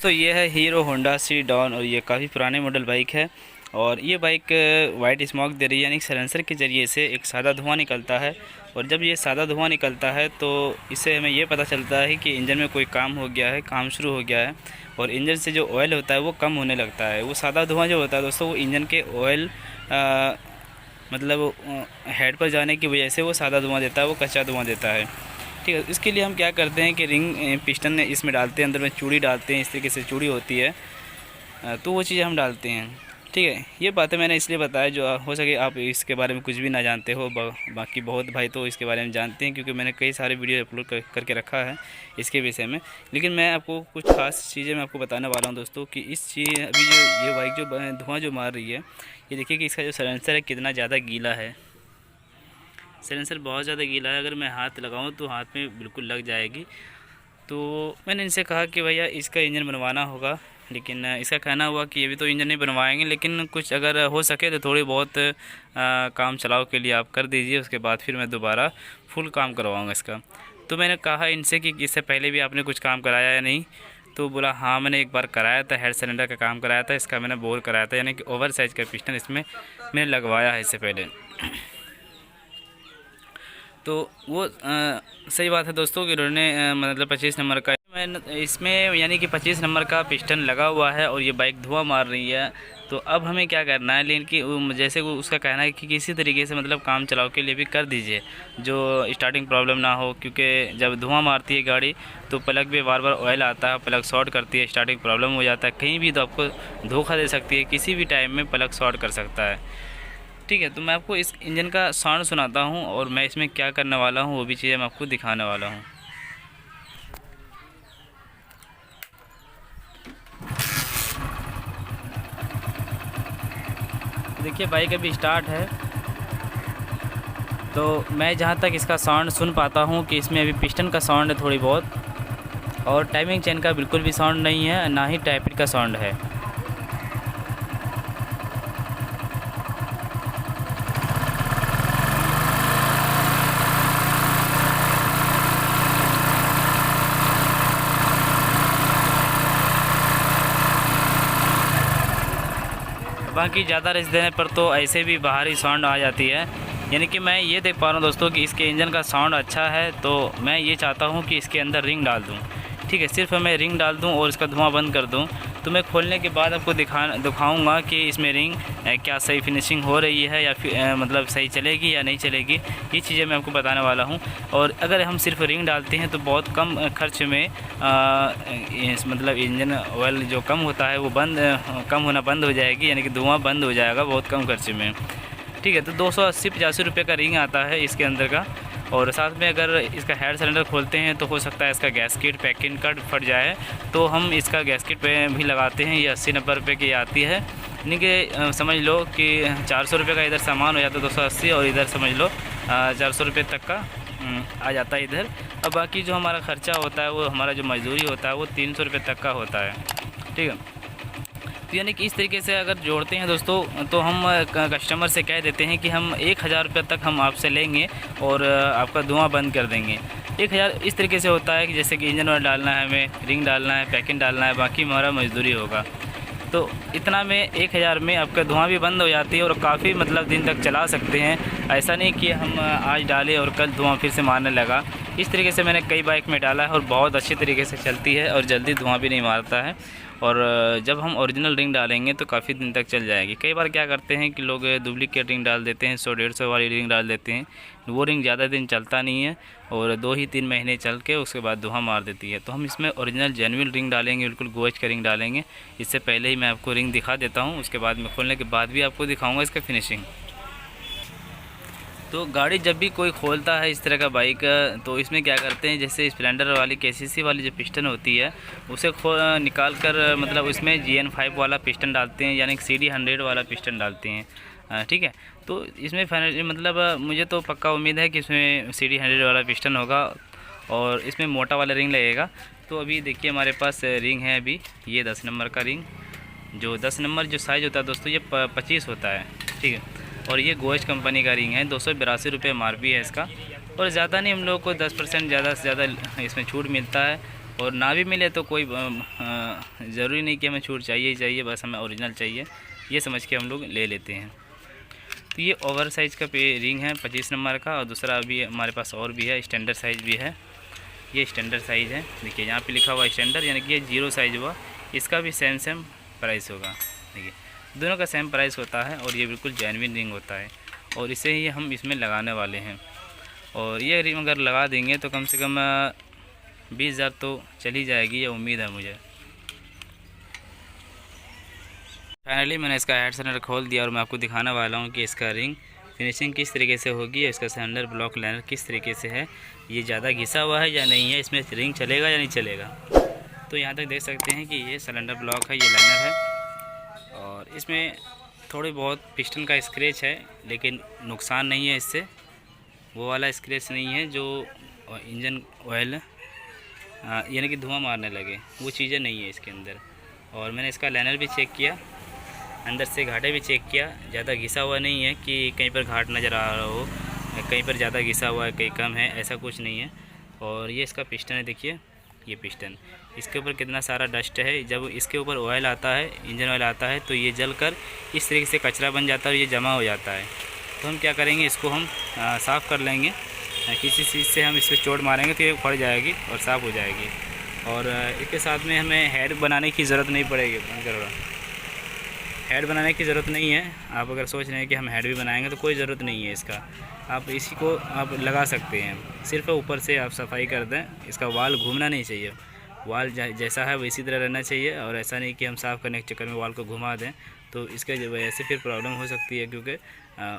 तो ये है हीरो होंडा सी डॉन और ये काफ़ी पुराने मॉडल बाइक है। और ये बाइक वाइट स्मोक दे रही है, यानी सेलेंसर के ज़रिए से एक सादा धुआं निकलता है। और जब ये सादा धुआं निकलता है तो इससे हमें ये पता चलता है कि इंजन में कोई काम हो गया है, काम शुरू हो गया है। और इंजन से जो ऑयल होता है वो कम होने लगता है। वो सादा धुआं जो होता है दोस्तों, वो इंजन के ऑयल मतलब हेड पर जाने की वजह से वो सादा धुआं देता है, वो कच्चा धुआं देता है। ठीक है, इसके लिए हम क्या करते हैं कि रिंग पिस्टन इसमें डालते हैं, अंदर में चूड़ी डालते हैं, इस तरीके से चूड़ी होती है, तो वो चीज़ें हम डालते हैं। ठीक है, ये बातें मैंने इसलिए बताया, जो हो सके आप इसके बारे में कुछ भी ना जानते हो। बाकी बहुत भाई तो इसके बारे में जानते हैं, क्योंकि मैंने कई सारे वीडियो अपलोड करके रखा है इसके विषय में। लेकिन मैं आपको कुछ खास चीज़ें मैं आपको बताने वाला हूँ दोस्तों, कि इस चीज़ अभी जो ये बाइक जो धुआं जो मार रही है, ये देखिए कि इसका जो साइलेंसर है कितना ज़्यादा गीला है। साइलेंसर बहुत ज़्यादा गीला है, अगर मैं हाथ लगाऊँ तो हाथ में बिल्कुल लग जाएगी। तो मैंने इनसे कहा कि भैया इसका इंजन बनवाना होगा, लेकिन इसका कहना हुआ कि ये भी तो इंजन नहीं बनवाएंगे, लेकिन कुछ अगर हो सके तो थोड़ी बहुत काम चलाओ के लिए आप कर दीजिए, उसके बाद फिर मैं दोबारा फुल काम करवाऊँगा इसका। तो मैंने कहा इनसे कि इससे पहले भी आपने कुछ काम कराया या नहीं। तो बोला हाँ, मैंने एक बार कराया था, हेड सिलेंडर का काम कराया था, इसका मैंने बोर कराया था, यानी कि ओवर साइज़ का पिस्टन इसमें मैंने लगवाया है इससे पहले। तो वो सही बात है दोस्तों कि उन्होंने मतलब 25 नंबर का मैं इसमें, यानी कि 25 नंबर का पिस्टन लगा हुआ है और ये बाइक धुआं मार रही है। तो अब हमें क्या करना है, लेकिन कि जैसे वो उसका कहना है कि किसी तरीके से मतलब काम चलाओ के लिए भी कर दीजिए, जो स्टार्टिंग प्रॉब्लम ना हो, क्योंकि जब धुआं मारती है गाड़ी तो प्लग पे बार बार ऑयल आता है, प्लग शॉर्ट करती है, स्टार्टिंग प्रॉब्लम हो जाता है, कहीं भी तो आपको धोखा दे सकती है, किसी भी टाइम में प्लग शॉर्ट कर सकता है। ठीक है, तो मैं आपको इस इंजन का साउंड सुनाता हूँ और मैं इसमें क्या करने वाला हूँ वो भी चीज़ें मैं आपको दिखाने वाला हूँ। देखिए बाइक अभी स्टार्ट है, तो मैं जहाँ तक इसका साउंड सुन पाता हूँ कि इसमें अभी पिस्टन का साउंड है थोड़ी बहुत, और टाइमिंग चेन का बिल्कुल भी साउंड नहीं है, ना ही टाइपिट का साउंड है। बाकी ज़्यादा रेस देने पर तो ऐसे भी बाहरी साउंड आ जाती है। यानी कि मैं ये देख पा रहा हूँ दोस्तों कि इसके इंजन का साउंड अच्छा है, तो मैं ये चाहता हूँ कि इसके अंदर रिंग डाल दूँ। ठीक है, सिर्फ मैं रिंग डाल दूँ और इसका धुआं बंद कर दूँ, तो मैं खोलने के बाद आपको दिखाऊंगा कि इसमें रिंग क्या सही फिनिशिंग हो रही है, या फिर मतलब सही चलेगी या नहीं चलेगी, ये चीज़ें मैं आपको बताने वाला हूँ। और अगर हम सिर्फ रिंग डालते हैं तो बहुत कम खर्च में मतलब इंजन ऑयल जो कम होता है वो कम होना बंद हो जाएगी, यानी कि धुआं बंद हो जाएगा बहुत कम खर्च में। ठीक है, तो 280-85 रुपये का रिंग आता है इसके अंदर का। और साथ में अगर इसका हेड सिलेंडर खोलते हैं तो हो सकता है इसका गैसकिट पैकिंग कट फट जाए, तो हम इसका गैसकिट पे भी लगाते हैं। ये 80-90 रुपये की आती है, यानी कि समझ लो कि 400 रुपये का इधर सामान हो जाता है, 280, और इधर समझ लो 400 रुपये तक का आ जाता है इधर। और बाकी जो हमारा ख़र्चा होता है, वो हमारा जो मजदूरी होता है वो 300 रुपये तक का होता है। ठीक है, तो यानी कि इस तरीके से अगर जोड़ते हैं दोस्तों, तो हम कस्टमर से कह देते हैं कि हम 1000 रुपये तक हम आपसे लेंगे और आपका धुआं बंद कर देंगे। 1000 इस तरीके से होता है कि जैसे कि इंजन ऑयल डालना है, हमें रिंग डालना है, पैकिंग डालना है, बाकी हमारा मजदूरी होगा। तो इतना में 1000 में आपका धुआं भी बंद हो जाती है और काफ़ी मतलब दिन तक चला सकते हैं। ऐसा नहीं कि हम आज डालें और कल धुआं फिर से मारने लगा। इस तरीके से मैंने कई बाइक में डाला है और बहुत अच्छी तरीके से चलती है और जल्दी धुआं भी नहीं मारता है। और जब हम ओरिजिनल रिंग डालेंगे तो काफ़ी दिन तक चल जाएगी। कई बार क्या करते हैं कि लोग डुप्लीकेट रिंग डाल देते हैं, 100-150 वाली रिंग डाल देते हैं, वो रिंग ज़्यादा दिन चलता नहीं है और 2 ही 3 महीने चल के उसके बाद धुआं मार देती है। तो हम इसमें ओरिजिनल जेन्युइन रिंग डालेंगे, बिल्कुल गोश्त का रिंग डालेंगे। इससे पहले ही मैं आपको रिंग दिखा देता हूँ, उसके बाद में खोलने के बाद भी आपको दिखाऊँगा इसका फिनिशिंग। तो गाड़ी जब भी कोई खोलता है इस तरह का बाइक, तो इसमें क्या करते हैं, जैसे स्प्लेंडर वाली केसीसी वाली जो पिस्टन होती है उसे निकाल कर मतलब उसमें GN5 वाला पिस्टन डालते हैं, यानी कि CD 100 वाला पिस्टन डालते हैं। ठीक है, तो इसमें फाइनली मतलब मुझे तो पक्का उम्मीद है कि इसमें CD 100 वाला पिस्टन होगा और इसमें मोटा वाला रिंग लगेगा। तो अभी देखिए हमारे पास रिंग है, अभी ये 10 नंबर का रिंग, जो 10 नंबर जो साइज़ होता है दोस्तों ये 25 होता है। ठीक है, और ये गोश्त कंपनी का रिंग है, 282 रुपये MRP है इसका। और ज़्यादा नहीं, हम लोग को 10% ज़्यादा से ज़्यादा इसमें छूट मिलता है। और ना भी मिले तो कोई ज़रूरी नहीं कि हमें छूट चाहिए ही चाहिए, बस हमें ओरिजिनल चाहिए, ये समझ के हम लोग ले लेते हैं। तो ये ओवर साइज़ का रिंग है 25 नंबर का, और दूसरा अभी हमारे पास और भी है, स्टैंडर्ड साइज़ भी है। ये स्टैंडर्ड साइज़ है, देखिए यहाँ पे लिखा हुआ स्टैंडर्ड, यानी कि ये 0 साइज़ हुआ, इसका भी सेम प्राइस होगा। देखिए दोनों का सेम प्राइस होता है, और ये बिल्कुल जेन्युइन रिंग होता है, और इसे ही हम इसमें लगाने वाले हैं। और ये रिंग अगर लगा देंगे तो कम से कम 20,000 तो चली जाएगी, ये उम्मीद है मुझे। फाइनली मैंने इसका हेड सेंटर खोल दिया, और मैं आपको दिखाने वाला हूँ कि इसका रिंग फिनिशिंग किस तरीके से होगी, इसका सिलेंडर ब्लॉक लाइनर किस तरीके से है, ये ज़्यादा घिसा हुआ है या नहीं है, इसमें रिंग चलेगा या नहीं चलेगा। तो यहाँ तक देख सकते हैं कि ये सिलेंडर ब्लॉक है, ये लाइनर है, और इसमें थोड़ी बहुत पिस्टन का स्क्रैच है, लेकिन नुकसान नहीं है इससे, वो वाला स्क्रैच नहीं है जो इंजन ऑयल यानी कि धुआं मारने लगे, वो चीज़ें नहीं है इसके अंदर। और मैंने इसका लाइनर भी चेक किया, अंदर से घाटे भी चेक किया, ज़्यादा घिसा हुआ नहीं है कि कहीं पर घाट नज़र आ रहा हो, कहीं पर ज़्यादा घिसा हुआ है कहीं कम है, ऐसा कुछ नहीं है। और ये इसका पिस्टन है, देखिए ये पिस्टन, इसके ऊपर कितना सारा डस्ट है। जब इसके ऊपर ऑयल आता है, इंजन ऑयल आता है, तो ये जलकर इस तरीके से कचरा बन जाता है और ये जमा हो जाता है। तो हम क्या करेंगे, इसको हम साफ़ कर लेंगे, किसी चीज़ से हम इस पर चोट मारेंगे तो ये फट जाएगी और साफ़ हो जाएगी। और इसके साथ में हमें हेड बनाने की ज़रूरत नहीं पड़ेगी, हेड बनाने की ज़रूरत नहीं है। आप अगर सोच रहे हैं कि हम हेड भी बनाएंगे तो कोई ज़रूरत नहीं है इसका, आप इसी को आप लगा सकते हैं, सिर्फ ऊपर से आप सफाई कर दें। इसका वाल घूमना नहीं चाहिए, वाल जैसा है वैसी तरह रहना चाहिए, और ऐसा नहीं कि हम साफ़ करने के चक्कर में वाल को घुमा दें, तो इसके वजह से फिर प्रॉब्लम हो सकती है, क्योंकि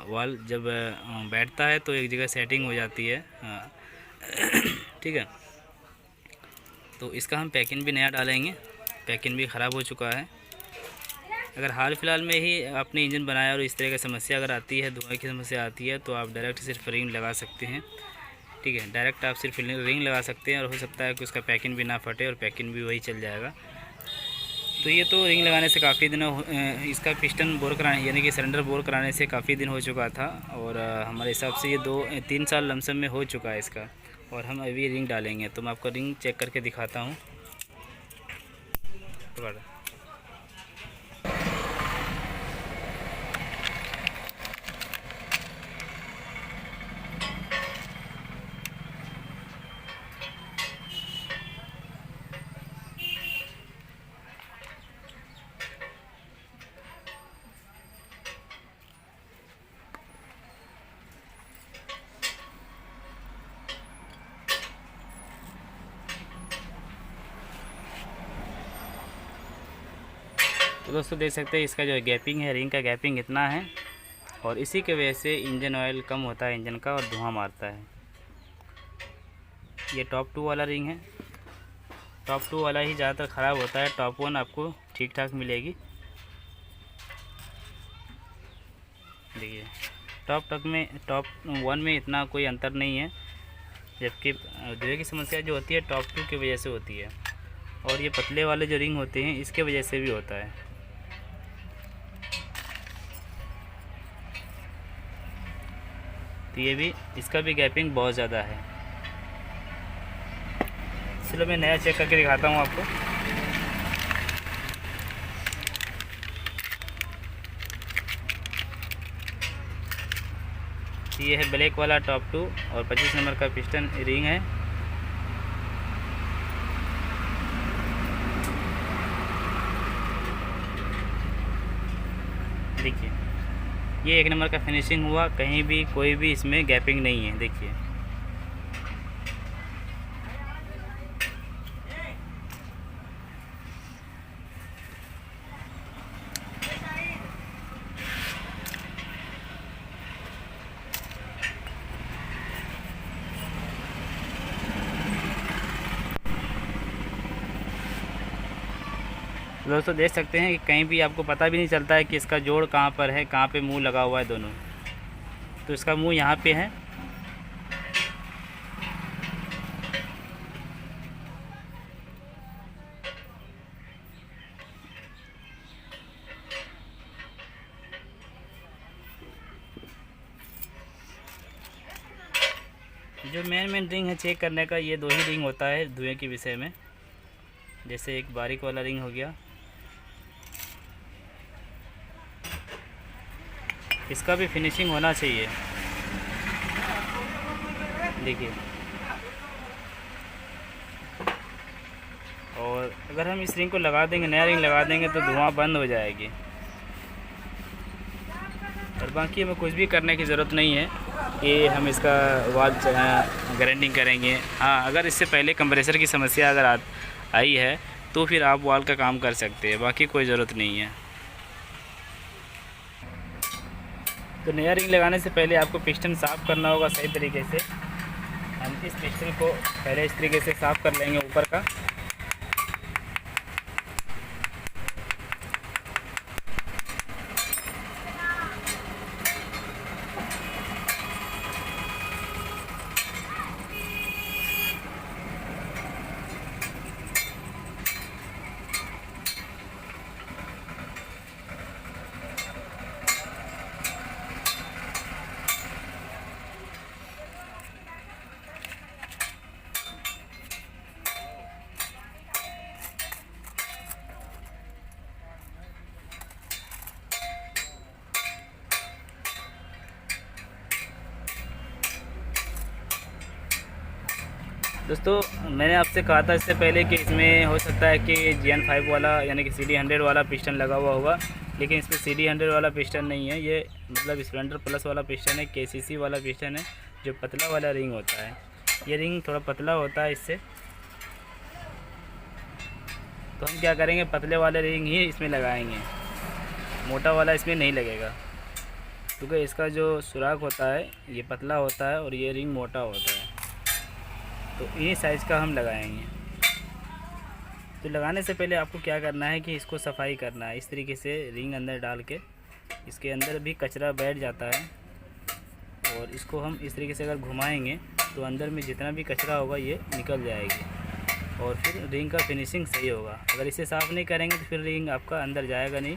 वाल जब बैठता है तो एक जगह सेटिंग हो जाती है। ठीक है, तो इसका हम पैकिंग भी नया डालेंगे, पैकिंग भी ख़राब हो चुका है। अगर हाल फिलहाल में ही आपने इंजन बनाया और इस तरह की समस्या अगर आती है, धुआं की समस्या आती है, तो आप डायरेक्ट सिर्फ रिंग लगा सकते हैं। ठीक है, डायरेक्ट आप सिर्फ रिंग लगा सकते हैं, और हो सकता है कि उसका पैकिंग भी ना फटे और पैकिंग भी वही चल जाएगा। तो ये तो रिंग लगाने से काफ़ी दिन इसका पिस्टन बोर कराने यानी कि सिलेंडर बोर कराने से काफ़ी दिन हो चुका था, और हमारे हिसाब से ये 2-3 साल लमसम में हो चुका है इसका। और हम अभी रिंग डालेंगे, तो मैं आपको रिंग चेक करके दिखाता हूँ। तो दोस्तों देख सकते हैं इसका जो गैपिंग है, रिंग का गैपिंग इतना है, और इसी के वजह से इंजन ऑयल कम होता है इंजन का और धुआं मारता है। ये टॉप 2 वाला रिंग है, टॉप 2 वाला ही ज़्यादातर ख़राब होता है, टॉप 1 आपको ठीक ठाक मिलेगी। देखिए टॉप 1 में इतना कोई अंतर नहीं है, जबकि धुएं की समस्या जो होती है टॉप 2 की वजह से होती है, और ये पतले वाले जो रिंग होते हैं इसके वजह से भी होता है। तो ये भी, इसका भी गैपिंग बहुत ज़्यादा है। चलो मैं नया चेक करके दिखाता हूँ आपको। ये है ब्लैक वाला टॉप 2 और 25 नंबर का पिस्टन रिंग है। देखिए ये 1 नंबर का फिनिशिंग हुआ, कहीं भी कोई भी इसमें गैपिंग नहीं है। देखिए दोस्तों देख सकते हैं कि कहीं भी आपको पता भी नहीं चलता है कि इसका जोड़ कहाँ पर है, कहाँ पे मुंह लगा हुआ है दोनों। तो इसका मुंह यहाँ पे है, जो मेन रिंग है चेक करने का, ये 2 ही रिंग होता है धुएं के विषय में। जैसे एक बारीक वाला रिंग हो गया, इसका भी फिनिशिंग होना चाहिए। देखिए, और अगर हम इस रिंग को लगा देंगे, नया रिंग लगा देंगे तो धुआं बंद हो जाएगी। और बाकी हमें कुछ भी करने की ज़रूरत नहीं है कि हम इसका वाल ग्राइंडिंग करेंगे। हाँ, अगर इससे पहले कंप्रेसर की समस्या अगर आई है तो फिर आप वाल का काम कर सकते हैं, बाकी कोई ज़रूरत नहीं है। तो नया रिंग लगाने से पहले आपको पिस्टन साफ़ करना होगा सही तरीके से। हम इस पिस्टन को पहले इस तरीके से साफ़ कर लेंगे ऊपर का। दोस्तों, मैंने आपसे कहा था इससे पहले कि इसमें हो सकता है कि GN5 वाला यानी कि CD100 वाला पिस्टन लगा हुआ होगा, लेकिन इसमें CD100 वाला पिस्टन नहीं है। ये मतलब स्प्लेंडर प्लस वाला पिस्टन है, KCC वाला पिस्टन है, जो पतला वाला रिंग होता है। ये रिंग थोड़ा पतला होता है इससे, तो हम क्या करेंगे, पतले वाले रिंग ही इसमें लगाएंगे, मोटा वाला इसमें नहीं लगेगा, क्योंकि इसका जो सुराख होता है ये पतला होता है और ये रिंग मोटा होता है। तो इन्हीं साइज़ का हम लगाएंगे। तो लगाने से पहले आपको क्या करना है कि इसको सफाई करना है। इस तरीके से रिंग अंदर डाल के, इसके अंदर भी कचरा बैठ जाता है, और इसको हम इस तरीके से अगर घुमाएंगे तो अंदर में जितना भी कचरा होगा ये निकल जाएगी, और फिर रिंग का फिनिशिंग सही होगा। अगर इसे साफ़ नहीं करेंगे तो फिर रिंग आपका अंदर जाएगा नहीं।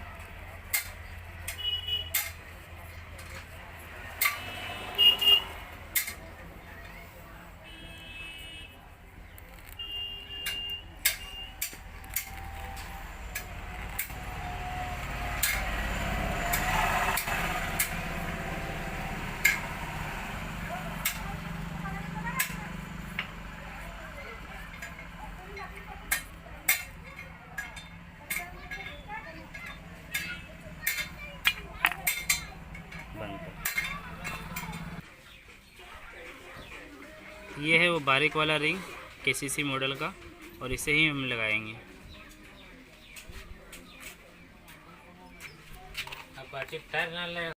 ये है वो बारीक वाला रिंग KCC मॉडल का, और इसे ही हम लगाएंगे।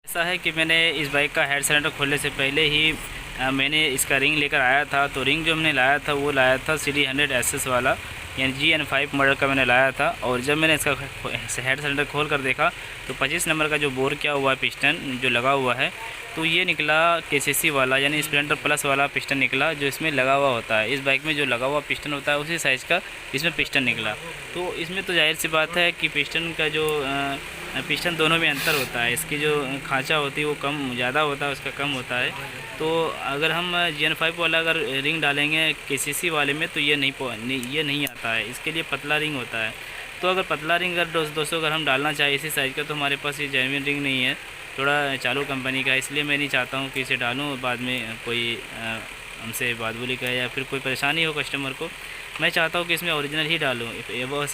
ऐसा है कि मैंने इस बाइक का हेड सिलेंडर खोलने से पहले ही मैंने इसका रिंग लेकर आया था। तो रिंग जो हमने लाया था वो लाया था CD100 SS वाला, यानी GN5 मॉडल का मैंने लाया था। और जब मैंने इसका हेड सिलेंडर खोल कर देखा तो 25 नंबर का जो बोर किया हुआ है पिस्टन जो लगा हुआ है, तो ये निकला KCC वाला यानी स्प्लेंडर प्लस वाला पिस्टन निकला, जो इसमें लगा हुआ होता है। इस बाइक में जो लगा हुआ पिस्टन होता है उसी साइज़ का इसमें पिस्टन निकला। तो इसमें तो जाहिर सी बात है कि पिस्टन का जो पिस्टन दोनों में अंतर होता है। इसकी जो खांचा होती है वो कम ज़्यादा होता है, उसका कम होता है। तो अगर हम GN5 वाला अगर रिंग डालेंगे KCC वाले में तो ये नहीं आता है, इसके लिए पतला रिंग होता है। तो अगर पतला रिंग अगर दोस्तों अगर हम डालना चाहिए इसी साइज़ का, तो हमारे पास ये जेन्युइन रिंग नहीं है, थोड़ा चालू कंपनी का, इसलिए मैं नहीं चाहता हूँ कि इसे डालूँ और बाद में कोई हमसे बात बोली कहे या फिर कोई परेशानी हो कस्टमर को। मैं चाहता हूँ कि इसमें ओरिजिनल ही डालूँ।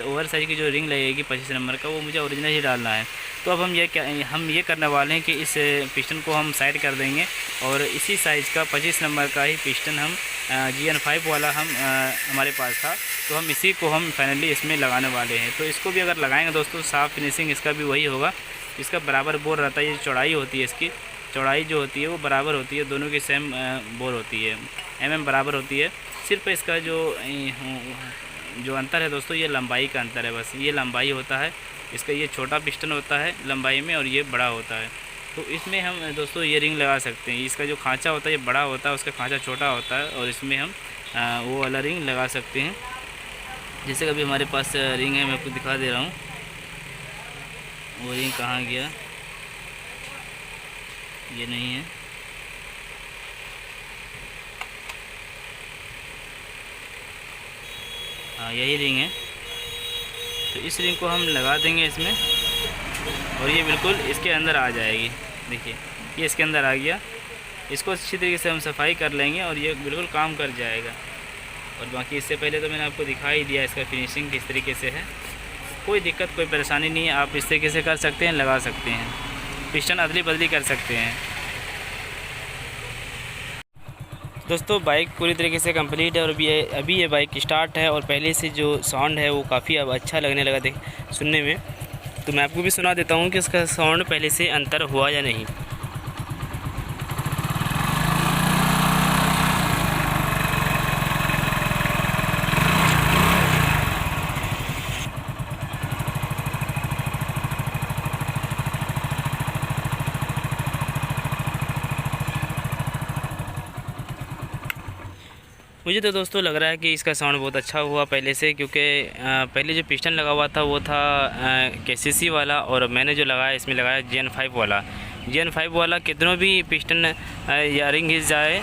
ओवर साइज़ की जो रिंग लगेगी 25 नंबर का, वो मुझे ओरिजिनल ही डालना है। तो अब हम ये करने वाले हैं कि इस पिस्टन को हम साइड कर देंगे और इसी साइज़ का 25 नंबर का ही पिस्टन हम GN5 वाला हमारे पास था, तो हम इसी को हम फाइनली इसमें लगाने वाले हैं। तो इसको भी अगर लगाएंगे दोस्तों, साफ़ फिनिशिंग इसका भी वही होगा। इसका बराबर बोर रहता है, ये चौड़ाई होती है, इसकी चौड़ाई जो होती है वो बराबर होती है, दोनों की सेम बोर होती है, mm बराबर होती है। सिर्फ इसका जो अंतर है दोस्तों, ये लंबाई का अंतर है, बस ये लंबाई होता है। इसका ये छोटा पिस्टन होता है लंबाई में और ये बड़ा होता है। तो इसमें हम दोस्तों ये रिंग लगा सकते हैं। इसका जो खांचा होता है ये बड़ा होता है, उसका खांचा छोटा होता है, और इसमें हम वो वाला रिंग लगा सकते हैं। जैसे कभी हमारे पास रिंग है, मैं आपको दिखा दे रहा हूँ। वो रिंग कहाँ गया, ये नहीं है। हाँ, यही रिंग है। तो इस रिंग को हम लगा देंगे इसमें और ये बिल्कुल इसके अंदर आ जाएगी। देखिए ये इसके अंदर आ गया। इसको अच्छी तरीके से हम सफाई कर लेंगे और ये बिल्कुल काम कर जाएगा। और बाकी इससे पहले तो मैंने आपको दिखा ही दिया इसका फिनिशिंग किस तरीके से है। कोई दिक्कत कोई परेशानी नहीं है, आप इस तरीके से कर सकते हैं, लगा सकते हैं, पिस्टन अदली बदली कर सकते हैं। दोस्तों बाइक पूरी तरीके से कंप्लीट है और अभी ये बाइक स्टार्ट है और पहले से जो साउंड है वो काफ़ी अब अच्छा लगने लगा सुनने में। तो मैं आपको भी सुना देता हूँ कि उसका साउंड पहले से अंतर हुआ या नहीं। मुझे तो दोस्तों लग रहा है कि इसका साउंड बहुत अच्छा हुआ पहले से, क्योंकि पहले जो पिस्टन लगा हुआ था वो था KCC वाला और मैंने जो लगाया इसमें लगाया GN5 वाला। GN5 वाला कितनों भी पिस्टन या रिंग घिस जाए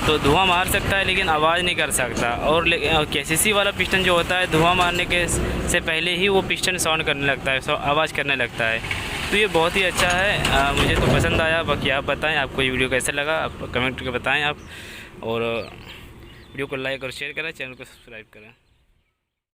तो धुआं मार सकता है लेकिन आवाज़ नहीं कर सकता। और KCC वाला पिस्टन जो होता है धुआं मारने के से पहले ही वो पिस्टन साउंड करने लगता है, आवाज़ करने लगता है। तो ये बहुत ही अच्छा है, मुझे तो पसंद आया। बाकी आप बताएं आपको ये वीडियो कैसा लगा, आप कमेंट करके बताएं आप। और वीडियो को लाइक और शेयर करें, चैनल को सब्सक्राइब करें।